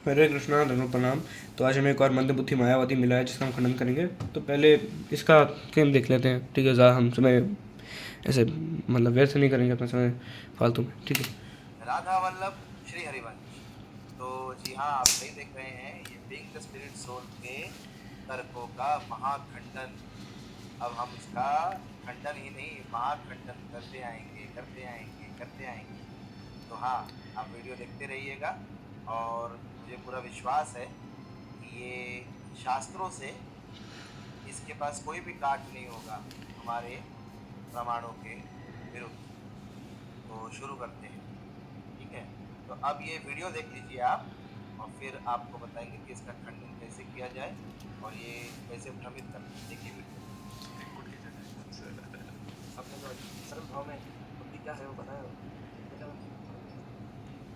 हरे कृष्णा धर्म प्रणाम। तो आज हमें एक और मंदबुद्धि मायावादी मिला है जिसका हम खंडन करेंगे। तो पहले इसका क्लेम देख लेते हैं, ठीक है। ज़्यादा हम समय ऐसे मतलब व्यर्थ नहीं करेंगे अपना समय फालतू में, ठीक है। राधा वल्लभ श्री हरिवंश। तो जी हाँ, आप सही देख रहे हैं, ये बीइंग द स्पिरिट सोल के तर्कों का महाखंडन। अब हम इसका खंडन ही नहीं, महाखंडन करते आएंगे करते आएंगे करते आएंगे। तो हाँ, आप वीडियो देखते रहिएगा और मुझे पूरा विश्वास है कि ये शास्त्रों से इसके पास कोई भी काट नहीं होगा हमारे प्रमाणों के विरुद्ध। तो शुरू करते हैं, ठीक है। तो अब ये वीडियो देख लीजिए आप, और फिर आपको बताएंगे कि इसका खंडन कैसे किया जाए और ये कैसे भ्रमित करते हैं। देखिए वीडियो। अपने जो सरल भाव में बुद्धि क्या है वो बताया,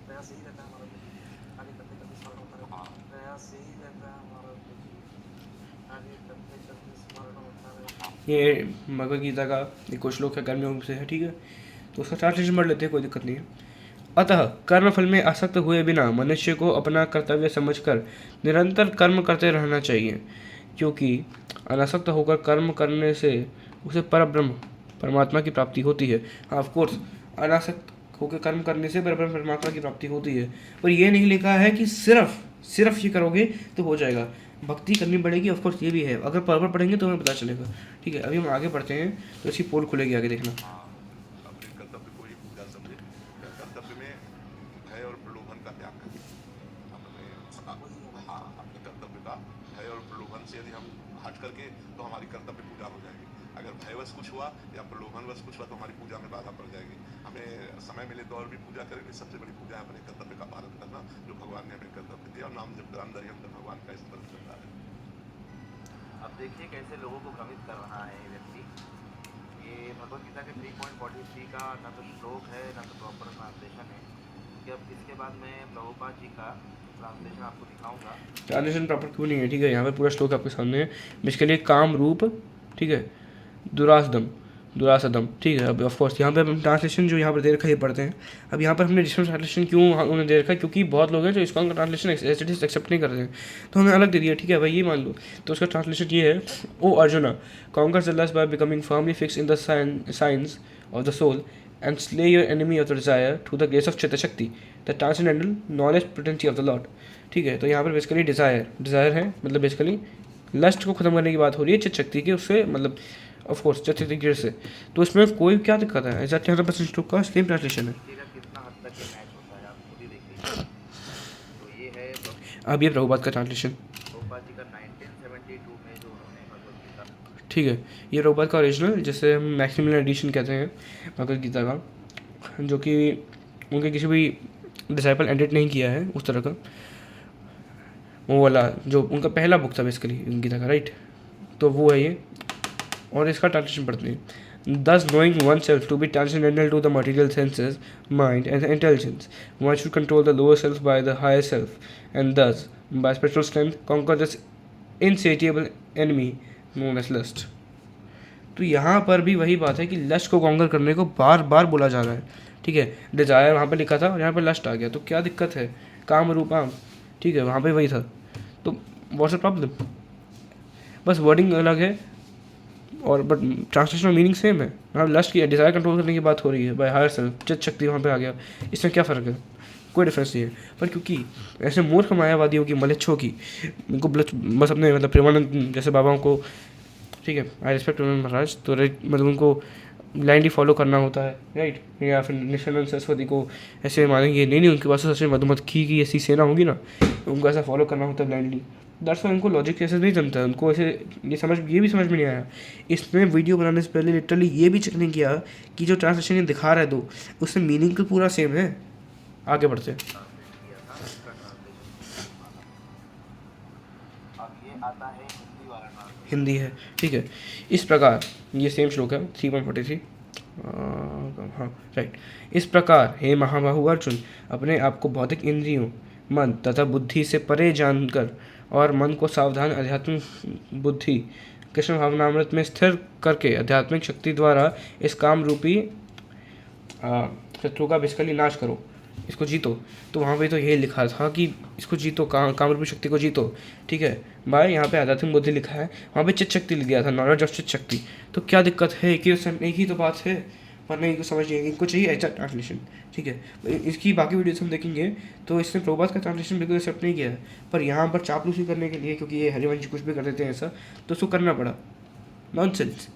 प्रयास यही रहता है हमारा आगे करते करते स्मरण होता रहे, प्रयास यही रहता है हमारा आगे करते करते स्मरण होता रहे। ये भगवद गीता का एक श्लोक है, कर्मयोग से है, ठीक है। तो उसका ट्रांसलेशन पढ़ लेते हैं, कोई दिक्कत नहीं है। अतः कर्मफल में आसक्त हुए बिना मनुष्य को अपना कर्तव्य समझकर निरंतर कर्म करते रहना चाहिए, क्योंकि अनासक्त होकर कर्म करने से उसे परब्रह्म परमात्मा की प्राप्ति होती है। ऑफ कोर्स अनासक्त होकर कर्म करने से परब्रह्म परमात्मा की प्राप्ति होती है, पर यह नहीं लिखा है कि सिर्फ ये करोगे तो हो जाएगा। भक्ति करनी पड़ेगी, ऑफ कोर्स ये भी है। अगर पढ़ पढ़ेंगे तो हमें पता चलेगा, ठीक है। अभी हम आगे बढ़ते हैं तो इसकी पोल खुलेगी, आगे देखना। अपने कर्तव्य को ही पूजा समझे। कर्तव्य में भय और प्रलोभन का त्याग करें। अपने कर्तव्य का भय और प्रलोभन से यदि हम हट करके तो हमारी कर्तव्य पूजा हो जाएगी। अगर भयवश कुछ हुआ या प्रलोभनवश कुछ हुआ तो हमारी पूजा में बाधा पड़ जाएगी। हमें समय मिले तो और भी पूजा करेंगे। सबसे बड़ी पूजा है अपने कर्तव्य का पालन करना, जो भगवान ने हमें कर्तव्य दिया, और नाम जब अंदर ही अंदर भगवान का स्मरण करता है। अब देखिए कैसे लोगों को भ्रमित कर रहा है ये व्यक्ति। ये भगवद गीता के 3.43 का ना तो श्लोक है ना तो प्रॉपर ट्रांसलेशन है, क्योंकि अब इसके बाद मैं प्रभुपाद जी का ट्रांसलेशन आपको दिखाऊंगा। ट्रांसलेशन प्रॉपर क्यों नहीं है, ठीक है। यहाँ पे पूरा श्लोक आपके सामने है। इसके लिए काम रूप, ठीक है, दुरासदम, ठीक है। अब ऑफकोर्स यहाँ पे हम ट्रांसलेशन जो यहाँ पर दे रखा है ये पढ़ते हैं। अब यहाँ पर हमने डिफरेंट ट्रांसलेशन क्यों उन्होंने दे रखा है, क्योंकि बहुत लोग हैं जो इसका ट्रांसलेशन एक्सेप्ट नहीं करते हैं, तो हमें अलग दे दिया, ठीक है भाई, ये मान लो। तो उसका ट्रांसलेशन ये है, O Arjuna, conquers the lust by becoming firmly fix in the science of the soul and slay your enemy of the desire through the grace of चित्त शक्ति, the transcendental knowledge potency of the Lord। ठीक है। तो यहाँ पर basically desire है, मतलब basically lust को खत्म करने की बात हो रही है चित्त शक्ति के, उससे मतलब ऑफ कोर्स चित्त शक्ति से। तो इसमें कोई क्या दिक्कत है, ऐसा 100% का सेम ट्रांसलेशन है। देखिएगा कितना हद तक ये मैच होता है, आप खुद ही देख लीजिए। तो ये है अब ये प्रभुपाद का ट्रांसलेशन, प्रभुपाद जी का 1972 में जो उन्होंने भगवद गीता, ठीक है। ये प्रभुपाद का ओरिजिनल, जिसे हम मैक्सिमल एडिशन कहते हैं भगवद गीता का, जो कि उनके किसी भी डिसाइपल एडिट नहीं किया है उस तरह का। वो वाला जो उनका पहला बुक था बेसिकली गीता का, राइट। तो वो है ये, और इसका ट्रांसलेशन पढ़ते हैं। Thus knowing oneself to be transcendental to the material senses, mind and intelligence, one should control the lower self by the higher self, and thus, by spiritual strength, conquer this insatiable enemy known as lust। तो यहाँ पर भी वही बात है कि lust को conquer करने को बार बार बोला जा रहा है, ठीक है। डिजायर वहाँ पर लिखा था और यहाँ पर लस्ट आ गया, तो क्या दिक्कत है, काम रूपाम, ठीक है, वहाँ पे वही था। तो व्हाट्स द प्रॉब्लम, बस वर्डिंग अलग है और बट ट्रांसलेशन मीनिंग सेम है। वहाँ लस्ट की डिज़ायर कंट्रोल करने की बात हो रही है बाय हायर सेल्फ, चित्त शक्ति वहाँ पे आ गया। इसमें क्या फ़र्क है, कोई डिफरेंस नहीं है। पर क्योंकि ऐसे मूर्ख मायावादियों की, मलेच्छों की, इनको बस अपने मतलब प्रेमानंद जैसे बाबाओं को, ठीक है, आई रिस्पेक्ट महाराज, तो मतलब उनको ब्लाइंडली फॉलो करना होता है, राइट। या फिर निशानंद सरस्वती को ऐसे मानेंगे, नहीं उनके पास तो सच में मधुमक्खी की ऐसी सेना होगी ना, उनको ऐसा फॉलो करना होता है ब्लाइंडली। दरअसल उनको लॉजिक ऐसे नहीं जनता है, उनको ऐसे ये भी समझ में नहीं आया। इसने वीडियो बनाने से पहले लिटरली ये भी चेक नहीं किया कि जो ट्रांसलेशन ये दिखा रहा है दो, उससे मीनिंग तो पूरा सेम है। आगे बढ़ते हैं। किया था उसका ट्रांसलेशन। अब ये आता है हिंदी वाला ट्रांसलेशन। हिंदी है, ठीक है। इस प्रकार ये सेम श्लोक है 3.43, हाँ राइट। इस प्रकार हे महाबाहु अर्जुन, अपने आप को भौतिक इंद्रियों, मन तथा बुद्धि से परे जानकर और मन को सावधान आध्यात्मिक बुद्धि कृष्ण भावनामृत में स्थिर करके आध्यात्मिक शक्ति द्वारा इस काम रूपी शत्रु का बेसिकली नाश करो। इसको जीतो, तो वहाँ पे तो यही लिखा था कि इसको जीतो, कामरूपी शक्ति को जीतो, ठीक है। बाय यहाँ पे आध्यात्मिक बुद्धि लिखा है, वहाँ पे चित शक्ति लिख गया था, नॉलेज ऑफ चित शक्ति। तो क्या दिक्कत है, एक ही तो बात है, पर नहीं को समझिए, इनको चाहिए ऐसा ट्रांसलेशन, ठीक है। इसकी बाकी वीडियोस हम देखेंगे तो इसने प्रभुपाद का ट्रांसलेशन बिल्कुल एक्सेप्ट नहीं किया है, पर यहाँ पर चापलूसी करने के लिए, क्योंकि ये हरिवंश कुछ भी कर देते हैं ऐसा, तो उसको करना पड़ा। नॉनसेंस।